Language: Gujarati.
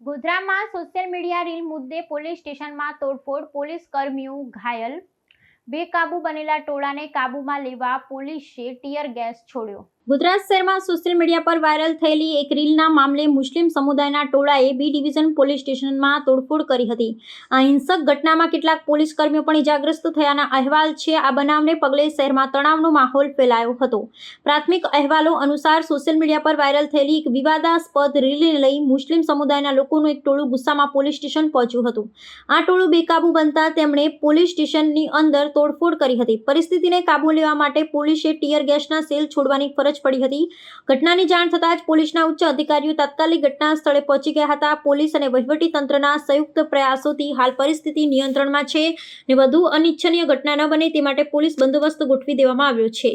ગોધરામાં સોશિયલ મીડિયા રીલ મુદ્દે પોલીસ સ્ટેશનમાં તોડફોડ, પોલીસ કર્મીઓ ઘાયલ, બેકાબુ બનેલા ટોળાને કાબૂમાં લેવા પોલીસે ટીયર ગેસ છોડ્યો। ગોધરા શહેરમાં સોશિયલ મીડિયા પર વાયરલ થયેલી એક રીલના મામલે મુસ્લિમ સમુદાયના ટોળાએ બી ડિવિઝન પોલીસ સ્ટેશનમાં તોડફોડ કરી હતી। આ હિંસક ઘટનામાં કેટલાક પોલીસ કર્મીઓ પણ ઇજાગ્રસ્ત થયાના અહેવાલ છે। આ બનાવને પગલે શહેરમાં તણાવનો માહોલ ફેલાયો હતો। પ્રાથમિક અહેવાલો અનુસાર સોશિયલ મીડિયા પર વાયરલ થયેલી એક વિવાદાસ્પદ રીલને લઈ મુસ્લિમ સમુદાયના લોકોનું એક ટોળું ગુસ્સામાં પોલીસ સ્ટેશન પહોંચ્યું હતું। આ ટોળું બેકાબુ બનતા તેમણે પોલીસ સ્ટેશનની અંદર તોડફોડ કરી હતી। પરિસ્થિતિને કાબૂ લેવા માટે પોલીસે ટીયર ગેસના સેલ છોડવાની ફરજ પડી હતી। ઘટનાની જાણ થતાં જ પોલીસના ઉચ્ચ અધિકારીઓ તાત્કાલિક ઘટના સ્થળે પહોંચી ગયા હતા। પોલીસ અને વહીવટી તંત્રના સંયુક્ત પ્રયાસોથી હાલ પરિસ્થિતિ નિયંત્રણમાં છે ને વધુ અનિચ્છનીય ઘટના ન બને તે માટે પોલીસ બંદોબસ્ત ગોઠવી દેવામાં આવ્યો છે।